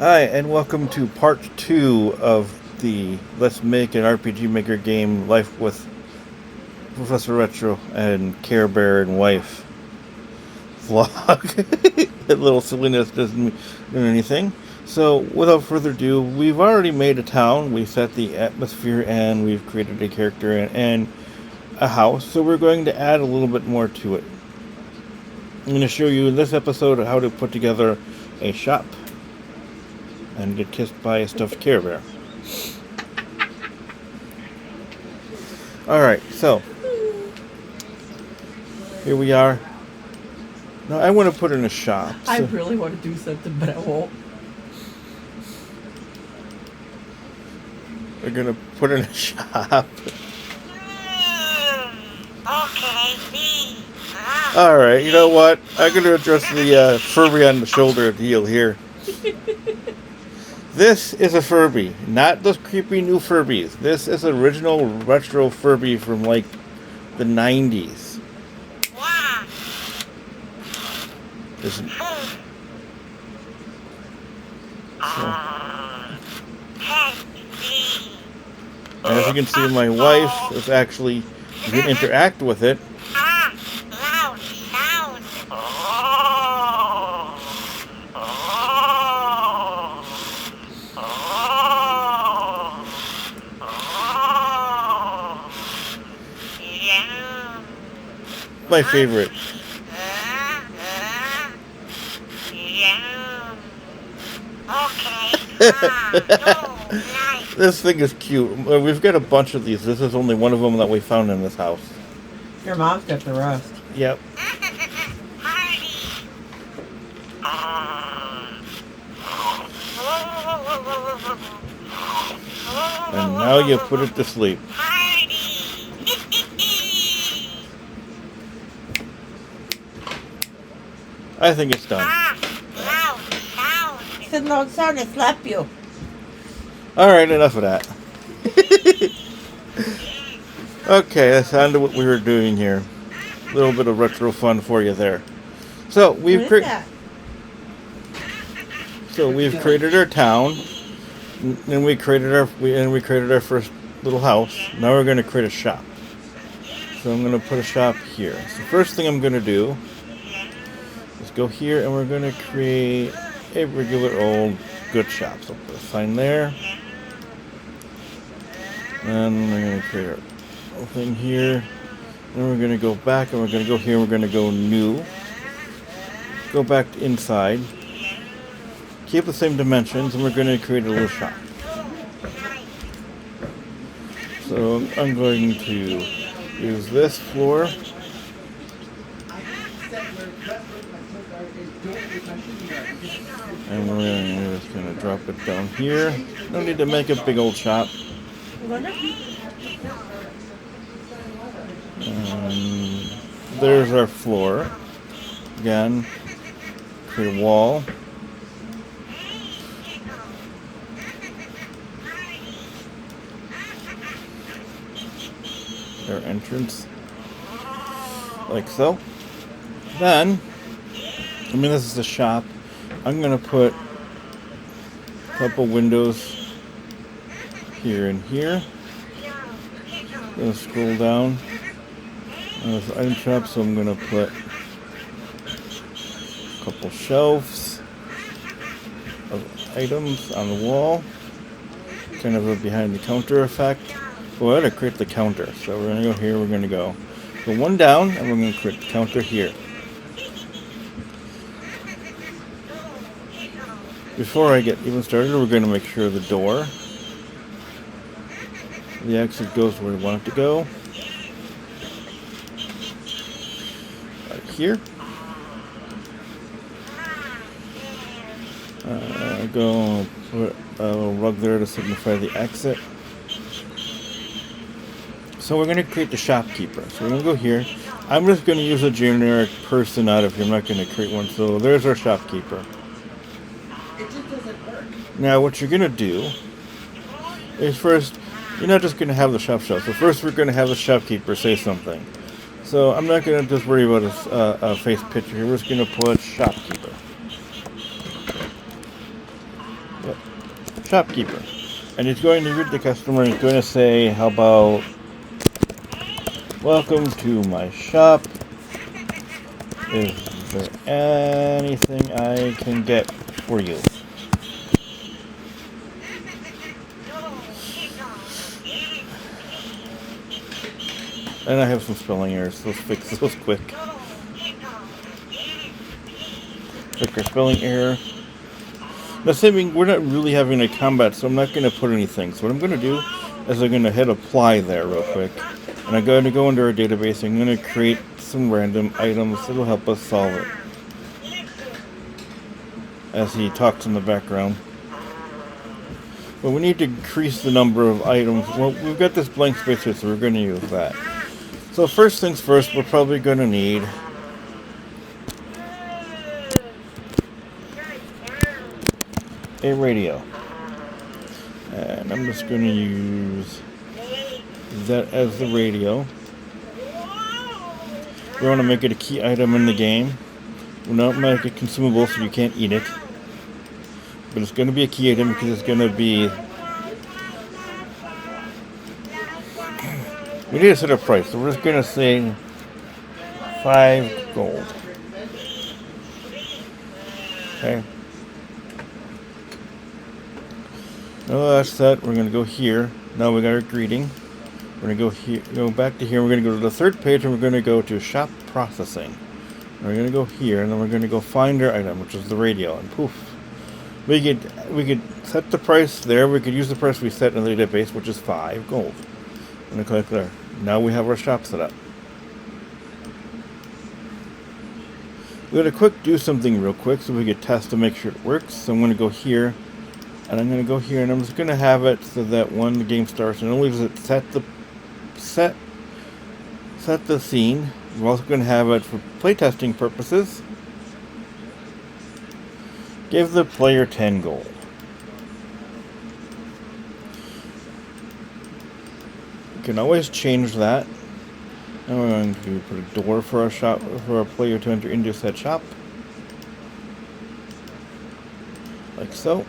Hi, and welcome to part 2 of the Let's Make an RPG Maker game Life with Professor Retro and Care Bear and Wife vlog. That little silliness doesn't mean anything. So, without further ado, we've already made a town, we set the atmosphere, and we've created a character and a house, so we're going to add a little bit more to it. I'm going to show you in this episode how to put together a shop and get kissed by a stuffed Care Bear. Alright, so here we are. Now I want to put in a shop. I really want to do something, but I won't. We're going to put in a shop. Okay, Alright, you know what? I'm going to address the Furby on the shoulder deal here. This is a Furby, not those creepy new Furbies. This is original retro Furby from like the 90s. wow. This, as you can see, my wife is actually, you can interact with it. Loud sound. My favorite. This thing is cute. We've got a bunch of these. This is only one of them that we found in this house. Your mom's got the rest. Yep. And now you put it to sleep. I think it's done. He said loud sound and slap you. Alright, enough of that. Okay, that's on to what we were doing here. A little bit of retro fun for you there. So we've created our town, and we created our first little house. Now we're going to create a shop. So I'm going to put a shop here. So first thing I'm going to do is go here, and we're going to create a regular old good shop. So I'll put a sign there. And we're going to create our thing here. Then we're going to go back, and we're going to go here, and we're going to go new. Go back to inside. Keep the same dimensions, and we're going to create a little shop. So I'm going to use this floor. And we're just going to drop it down here. No need to make a big old shop. There's our floor. Again, create a wall. Our entrance, like so. Then, this is the shop. I'm gonna put a couple windows here and here. Gonna scroll down. There's the item shop, so I'm gonna put a couple shelves of items on the wall. Kind of a behind the counter effect. We're going to create the counter. So we're going to go here, we're going to go one down, and we're going to create the counter here. Before I get even started, we're going to make sure the door, the exit goes where we want it to go. Right here. Go put a little rug there to signify the exit. So we're going to create the shopkeeper. So we're going to go here. I'm just going to use a generic person out of here. I'm not going to create one. So there's our shopkeeper. It just doesn't work. Now what you're going to do is first, you're not just going to have the shop show. So first we're going to have the shopkeeper say something. So I'm not going to just worry about a face picture here. We're just going to put shopkeeper. shopkeeper. And he's going to greet the customer and he's going to say, how about, welcome to my shop. Is there anything I can get for you? And I have some spelling errors, so let's fix those quick. Quicker spelling error. Now, saving, we're not really having a combat, so I'm not going to put anything. So what I'm going to do is I'm going to hit apply there real quick. And I'm going to go into our database. I'm going to create some random items that will help us solve it. As he talks in the background. But we need to increase the number of items. Well, we've got this blank space here, so we're going to use that. So first things first, we're probably going to need a radio. And I'm just going to use that as the radio. We want to make it a key item in the game. We'll not make it consumable so you can't eat it. But it's going to be a key item because it's going to be... We need to set a price, so we're just going to say 5 gold. Okay. Now that's set. We're going to go here. Now we got our greeting. We're going to go here, go back to here. We're going to go to the third page and we're going to go to shop processing. And we're going to go here and then we're going to go find our item, which is the radio, and poof. We could set the price there. We could use the price we set in the database, which is 5 gold. I'm going to click there. Now we have our shop set up. We're going to quick do something real quick so we can test to make sure it works. So I'm going to go here, and I'm going to go here, and I'm just going to have it so that when the game starts, and only does it set the scene. We're also going to have it for playtesting purposes. Give the player 10 gold. You can always change that. Now we're going to put a door for our shop, for our player to enter into said shop. Like so.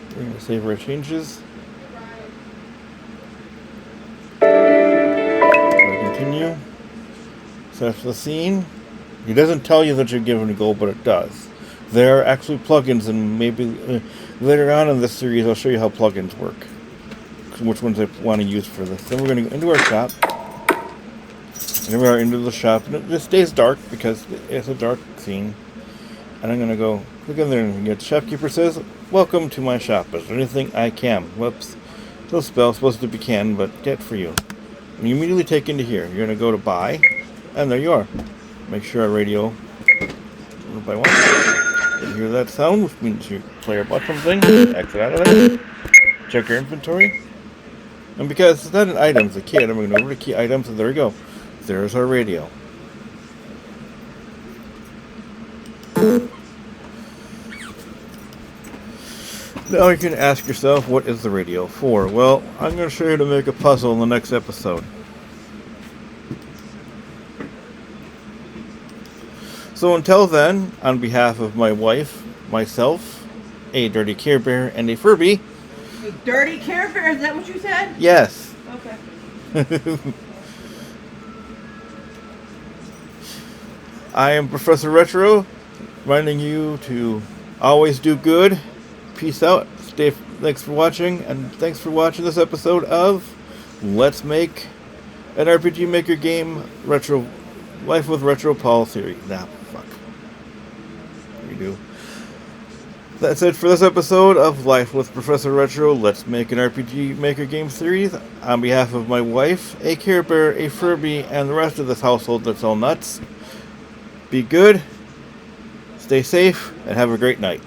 We're going to save our changes. Continue. So after the scene, it doesn't tell you that you're given a goal, but it does. There are actually plugins, and maybe later on in this series I'll show you how plugins work. Which ones I want to use for this. Then we're going to go into our shop. And here we are into the shop. And this stays dark because it's a dark scene. And I'm going to go click in there and get the shopkeeper says, welcome to my shop. Is there anything I can? Whoops. No spell, supposed to be can, but get for you. And you immediately take into here. You're going to go to buy. And there you are. Make sure our radio, one by one. You hear that sound, which means your player bought something. Exit out of there. Check your inventory. And because it's not an item, it's a key item, we're going over to key items, and there we go. There's our radio. Now you can ask yourself, what is the radio for? Well, I'm going to show you how to make a puzzle in the next episode. So until then, on behalf of my wife, myself, a dirty Care Bear, and a Furby. A dirty Care Bear? Is that what you said? Yes. Okay. I am Professor Retro, reminding you to always do good. Peace out. Thanks for watching, and thanks for watching this episode of Let's Make an RPG Maker Game Retro Life with Retro Paul series. Nah, fuck. Redo. That's it for this episode of Life with Professor Retro Let's Make an RPG Maker Game series. On behalf of my wife, a Care Bear, a Furby, and the rest of this household that's all nuts, be good, stay safe, and have a great night.